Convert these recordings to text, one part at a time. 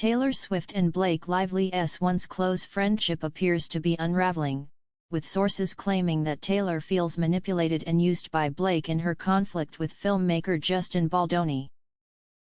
Taylor Swift and Blake Lively's once close friendship appears to be unraveling, with sources claiming that Taylor feels manipulated and used by Blake in her conflict with filmmaker Justin Baldoni.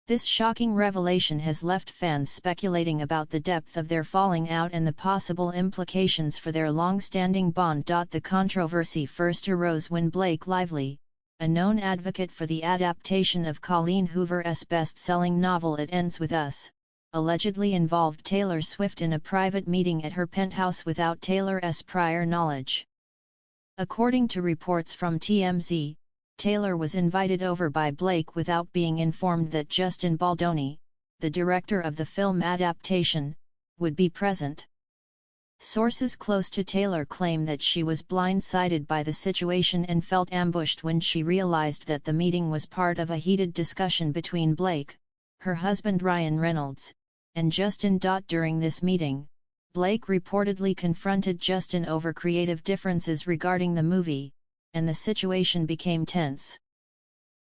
This shocking revelation has left fans speculating about the depth of their falling out and the possible implications for their long-standing bond. The controversy first arose when Blake Lively, a known advocate for the adaptation of Colleen Hoover's best-selling novel It Ends With Us, allegedly involved Taylor Swift in a private meeting at her penthouse without Taylor's prior knowledge. According to reports from TMZ, Taylor was invited over by Blake without being informed that Justin Baldoni, the director of the film adaptation, would be present. Sources close to Taylor claim that she was blindsided by the situation and felt ambushed when she realized that the meeting was part of a heated discussion between Blake, her husband Ryan Reynolds, and Justin. During this meeting, Blake reportedly confronted Justin over creative differences regarding the movie, and the situation became tense.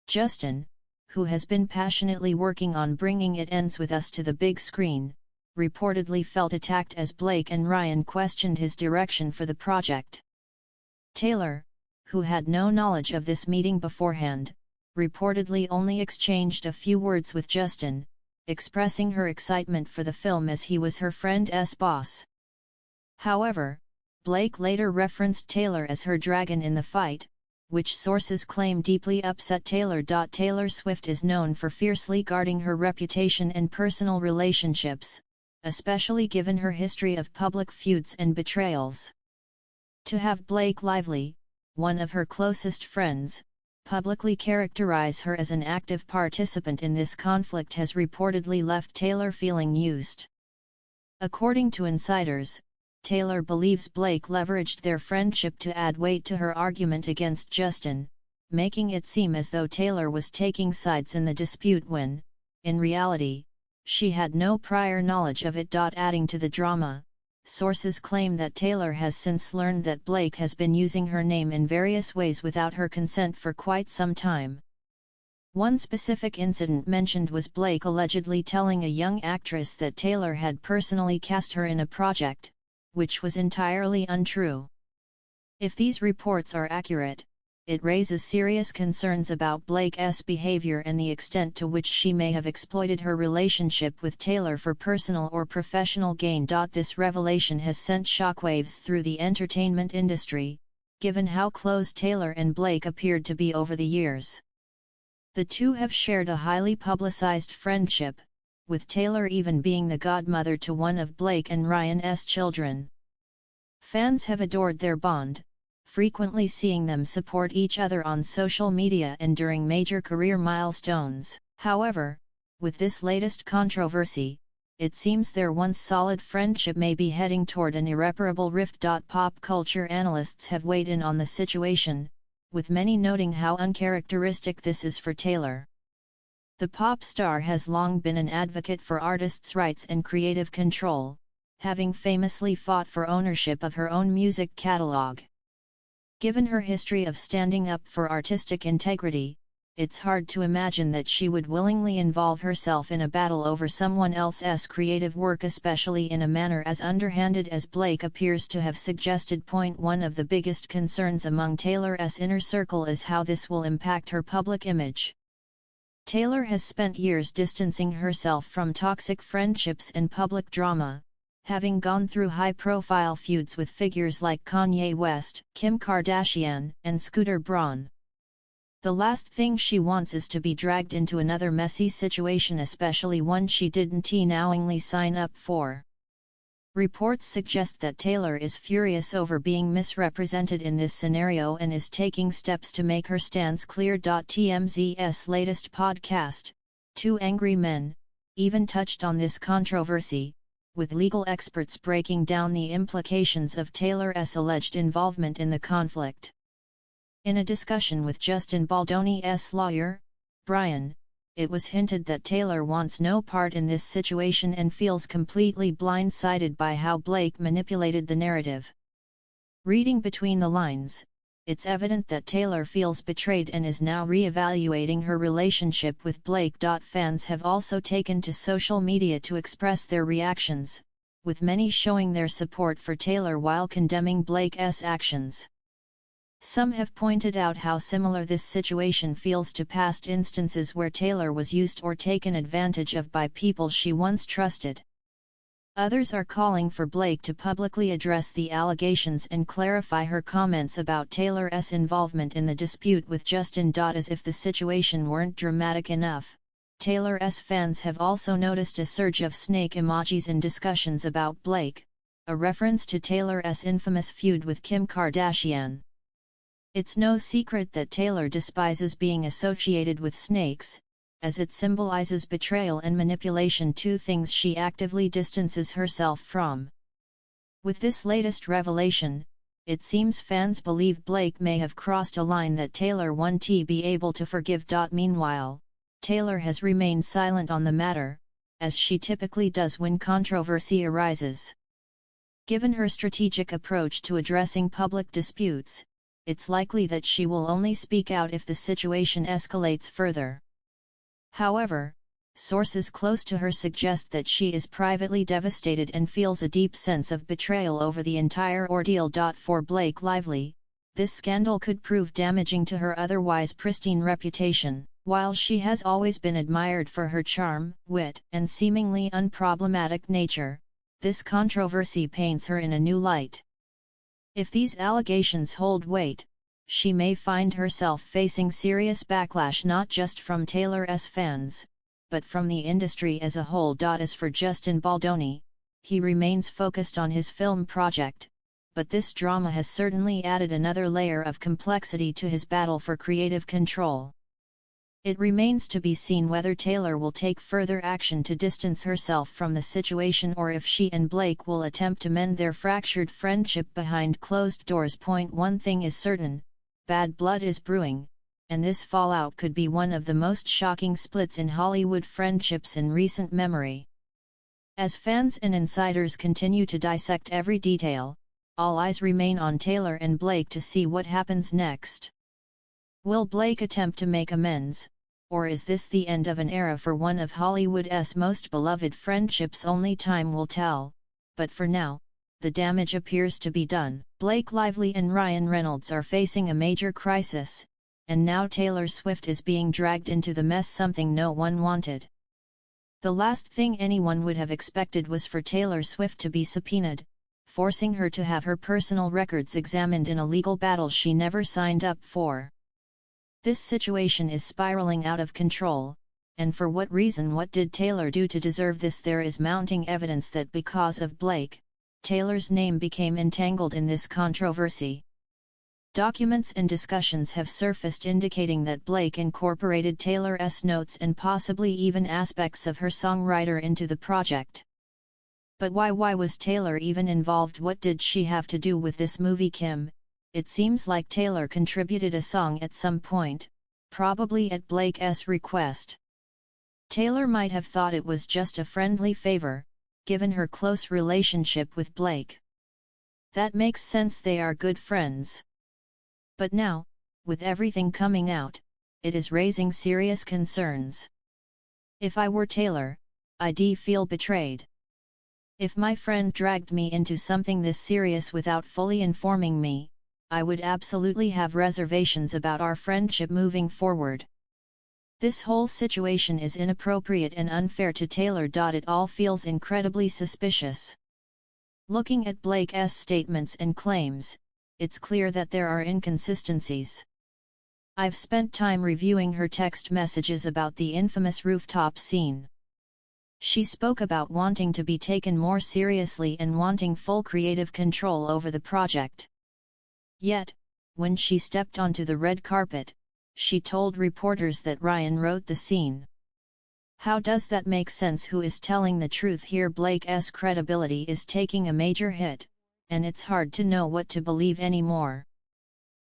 Justin, who has been passionately working on bringing It Ends With Us to the big screen, reportedly felt attacked as Blake and Ryan questioned his direction for the project. Taylor, who had no knowledge of this meeting beforehand, reportedly only exchanged a few words with Justin, expressing her excitement for the film as he was her friend's boss. However, Blake later referenced Taylor as her dragon in the fight, which sources claim deeply upset Taylor. Taylor Swift is known for fiercely guarding her reputation and personal relationships, especially given her history of public feuds and betrayals. To have Blake Lively, one of her closest friends, publicly characterize her as an active participant in this conflict has reportedly left Taylor feeling used. According to insiders, Taylor believes Blake leveraged their friendship to add weight to her argument against Justin, making it seem as though Taylor was taking sides in the dispute when, in reality, she had no prior knowledge of it. Adding to the drama, sources claim that Taylor has since learned that Blake has been using her name in various ways without her consent for quite some time. One specific incident mentioned was Blake allegedly telling a young actress that Taylor had personally cast her in a project, which was entirely untrue. If these reports are accurate, it raises serious concerns about Blake's behavior and the extent to which she may have exploited her relationship with Taylor for personal or professional gain. This revelation has sent shockwaves through the entertainment industry, given how close Taylor and Blake appeared to be over the years. The two have shared a highly publicized friendship, with Taylor even being the godmother to one of Blake and Ryan's children. Fans have adored their bond, frequently seeing them support each other on social media and during major career milestones. However, with this latest controversy, it seems their once solid friendship may be heading toward an irreparable rift. Pop culture analysts have weighed in on the situation, with many noting how uncharacteristic this is for Taylor. The pop star has long been an advocate for artists' rights and creative control, having famously fought for ownership of her own music catalog. Given her history of standing up for artistic integrity, it's hard to imagine that she would willingly involve herself in a battle over someone else's creative work, especially in a manner as underhanded as Blake appears to have suggested. One of the biggest concerns among Taylor's inner circle is how this will impact her public image. Taylor has spent years distancing herself from toxic friendships and public drama, having gone through high-profile feuds with figures like Kanye West, Kim Kardashian, and Scooter Braun. The last thing she wants is to be dragged into another messy situation, especially one she didn't knowingly sign up for. Reports suggest that Taylor is furious over being misrepresented in this scenario and is taking steps to make her stance clear. TMZ's latest podcast, Two Angry Men, even touched on this controversy, with legal experts breaking down the implications of Taylor's alleged involvement in the conflict. In a discussion with Justin Baldoni's lawyer, Brian, it was hinted that Taylor wants no part in this situation and feels completely blindsided by how Blake manipulated the narrative. Reading between the lines, it's evident that Taylor feels betrayed and is now re-evaluating her relationship with Blake. Fans have also taken to social media to express their reactions, with many showing their support for Taylor while condemning Blake's actions. Some have pointed out how similar this situation feels to past instances where Taylor was used or taken advantage of by people she once trusted. Others are calling for Blake to publicly address the allegations and clarify her comments about Taylor's involvement in the dispute with Justin. As if the situation weren't dramatic enough, Taylor's fans have also noticed a surge of snake emojis in discussions about Blake, a reference to Taylor's infamous feud with Kim Kardashian. It's no secret that Taylor despises being associated with snakes, as it symbolizes betrayal and manipulation, two things she actively distances herself from. With this latest revelation, it seems fans believe Blake may have crossed a line that Taylor won't be able to forgive. Meanwhile, Taylor has remained silent on the matter, as she typically does when controversy arises. Given her strategic approach to addressing public disputes, it's likely that she will only speak out if the situation escalates further. However, sources close to her suggest that she is privately devastated and feels a deep sense of betrayal over the entire ordeal. For Blake Lively, this scandal could prove damaging to her otherwise pristine reputation. While she has always been admired for her charm, wit, and seemingly unproblematic nature, this controversy paints her in a new light. If these allegations hold weight, she may find herself facing serious backlash not just from Taylor's fans, but from the industry as a whole. As for Justin Baldoni, he remains focused on his film project, but this drama has certainly added another layer of complexity to his battle for creative control. It remains to be seen whether Taylor will take further action to distance herself from the situation or if she and Blake will attempt to mend their fractured friendship behind closed doors. One thing is certain, bad blood is brewing, and this fallout could be one of the most shocking splits in Hollywood friendships in recent memory. As fans and insiders continue to dissect every detail, all eyes remain on Taylor and Blake to see what happens next. Will Blake attempt to make amends, or is this the end of an era for one of Hollywood's most beloved friendships? Only time will tell, but for now, the damage appears to be done. Blake Lively and Ryan Reynolds are facing a major crisis, and now Taylor Swift is being dragged into the mess, something no one wanted. The last thing anyone would have expected was for Taylor Swift to be subpoenaed, forcing her to have her personal records examined in a legal battle she never signed up for. This situation is spiraling out of control, and for what reason? What did Taylor do to deserve this? There is mounting evidence that because of Blake, Taylor's name became entangled in this controversy. Documents and discussions have surfaced indicating that Blake incorporated Taylor's notes and possibly even aspects of her songwriter into the project. But why was Taylor even involved? What did she have to do with this movie? Kim, it seems like Taylor contributed a song at some point, probably at Blake's request. Taylor might have thought it was just a friendly favor, given her close relationship with Blake. That makes sense, they are good friends. But now, with everything coming out, it is raising serious concerns. If I were Taylor, I'd feel betrayed. If my friend dragged me into something this serious without fully informing me, I would absolutely have reservations about our friendship moving forward. This whole situation is inappropriate and unfair to Taylor. It all feels incredibly suspicious. Looking at Blake's statements and claims, it's clear that there are inconsistencies. I've spent time reviewing her text messages about the infamous rooftop scene. She spoke about wanting to be taken more seriously and wanting full creative control over the project. Yet, when she stepped onto the red carpet, she told reporters that Ryan wrote the scene. How does that make sense? Who is telling the truth here? Blake's credibility is taking a major hit, and it's hard to know what to believe anymore.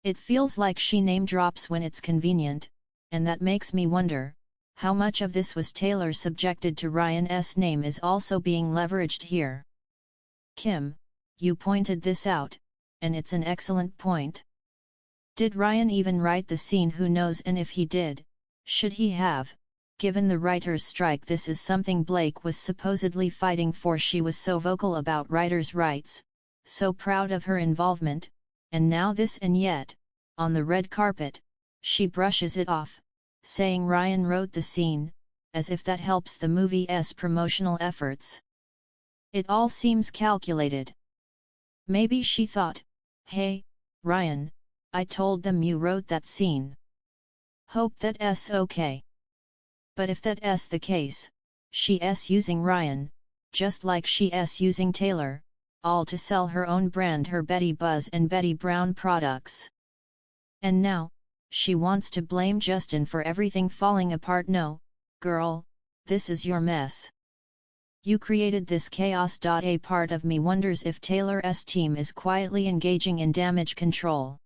It feels like she name drops when it's convenient, and that makes me wonder, how much of this was Taylor subjected to? Ryan's name is also being leveraged here. Kim, you pointed this out, and it's an excellent point. Did Ryan even write the scene? Who knows, and if he did, should he have? Given the writer's strike, this is something Blake was supposedly fighting for. She was so vocal about writers' rights, so proud of her involvement, and now this, and yet, on the red carpet, she brushes it off, saying Ryan wrote the scene, as if that helps the movie's promotional efforts. It all seems calculated. Maybe she thought, hey, Ryan, I told them you wrote that scene. Hope that's okay. But if that's the case, she's using Ryan, just like she's using Taylor, all to sell her own brand, her Betty Buzz and Betty Brown products. And now, she wants to blame Justin for everything falling apart. No, girl, this is your mess. You created this chaos. A part of me wonders if Taylor's team is quietly engaging in damage control.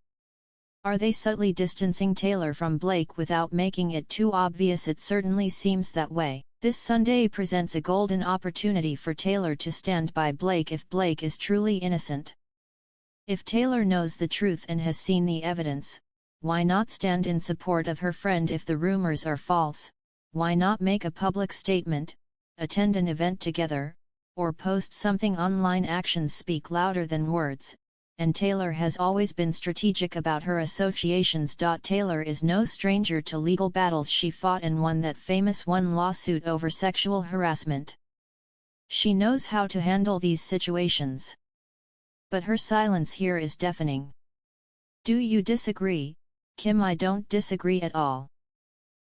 Are they subtly distancing Taylor from Blake without making it too obvious? It certainly seems that way. This Sunday presents a golden opportunity for Taylor to stand by Blake if Blake is truly innocent. If Taylor knows the truth and has seen the evidence, why not stand in support of her friend? If the rumors are false, why not make a public statement, attend an event together, or post something online? Actions speak louder than words, and Taylor has always been strategic about her associations. Taylor is no stranger to legal battles. She fought and won that famous one lawsuit over sexual harassment. She knows how to handle these situations. But her silence here is deafening. Do you disagree, Kim? I don't disagree at all.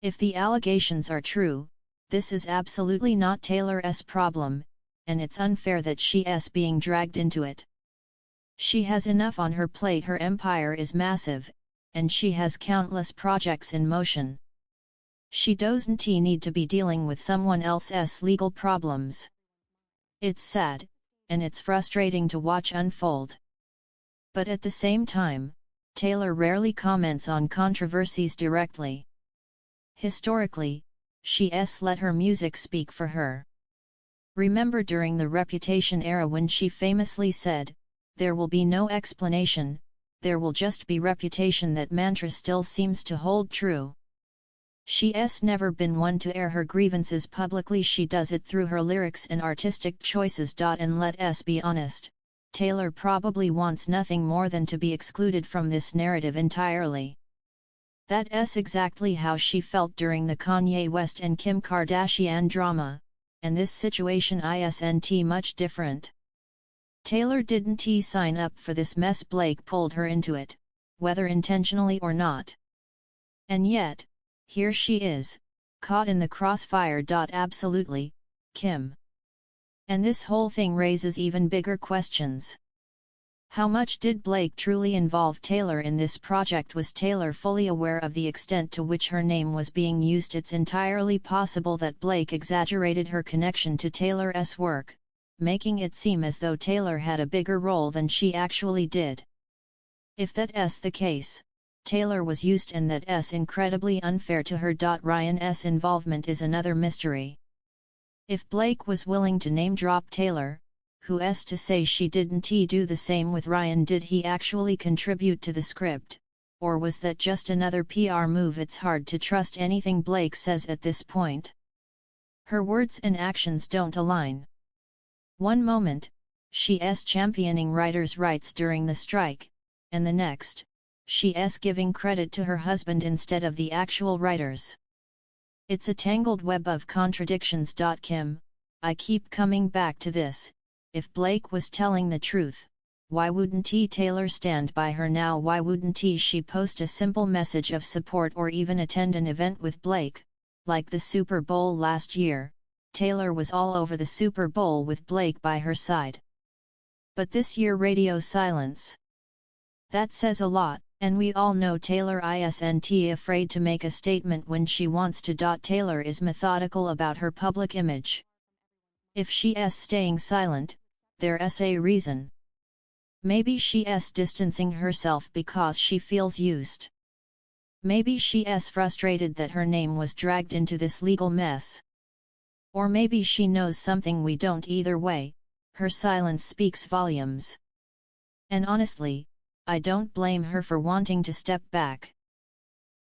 If the allegations are true, this is absolutely not Taylor's problem, and it's unfair that she's being dragged into it. She has enough on her plate. Her empire is massive, and she has countless projects in motion. She doesn't need to be dealing with someone else's legal problems. It's sad, and it's frustrating to watch unfold. But at the same time, Taylor rarely comments on controversies directly. Historically, she's let her music speak for her. Remember during the Reputation era when she famously said, "There will be no explanation, there will just be reputation." That mantra still seems to hold true. She's never been one to air her grievances publicly. She does it through her lyrics and artistic choices. And let's be honest, Taylor probably wants nothing more than to be excluded from this narrative entirely. That's exactly how she felt during the Kanye West and Kim Kardashian drama, and this situation isn't much different. Taylor didn't sign up for this mess. Blake pulled her into it, whether intentionally or not. And yet, here she is, caught in the crossfire. Absolutely, Kim. And this whole thing raises even bigger questions. How much did Blake truly involve Taylor in this project? Was Taylor fully aware of the extent to which her name was being used? It's entirely possible that Blake exaggerated her connection to Taylor's work, making it seem as though Taylor had a bigger role than she actually did. If that's the case, Taylor was used, and that's incredibly unfair to her. Ryan's involvement is another mystery. If Blake was willing to name-drop Taylor, who's to say she didn't do the same with Ryan? Did he actually contribute to the script, or was that just another PR move? It's hard to trust anything Blake says at this point. Her words and actions don't align. One moment, she's championing writers' rights during the strike, and the next, she's giving credit to her husband instead of the actual writers. It's a tangled web of contradictions. Kim, I keep coming back to this. If Blake was telling the truth, why wouldn't Taylor stand by her now? Why wouldn't she post a simple message of support or even attend an event with Blake, like the Super Bowl last year? Taylor was all over the Super Bowl with Blake by her side. But this year, radio silence. That says a lot, and we all know Taylor isn't afraid to make a statement when she wants to. Taylor is methodical about her public image. If she's staying silent, there's a reason. Maybe she's distancing herself because she feels used. Maybe she's frustrated that her name was dragged into this legal mess. Or maybe she knows something we don't. Either way, her silence speaks volumes. And honestly, I don't blame her for wanting to step back.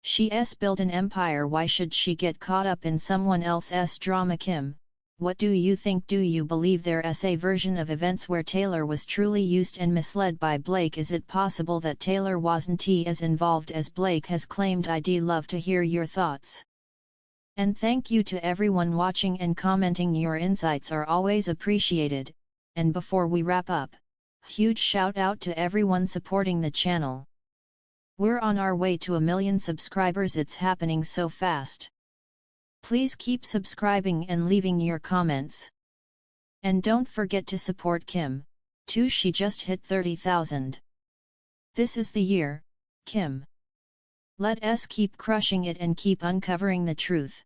She's built an empire, why should she get caught up in someone else's drama? Kim, what do you think? Do you believe there's a version of events where Taylor was truly used and misled by Blake? Is it possible that Taylor wasn't as involved as Blake has claimed? I'd love to hear your thoughts. And thank you to everyone watching and commenting, your insights are always appreciated. And before we wrap up, huge shout out to everyone supporting the channel. We're on our way to 1 million subscribers, it's happening so fast. Please keep subscribing and leaving your comments. And don't forget to support Kim, too, she just hit 30,000. This is the year, Kim. Let us keep crushing it and keep uncovering the truth.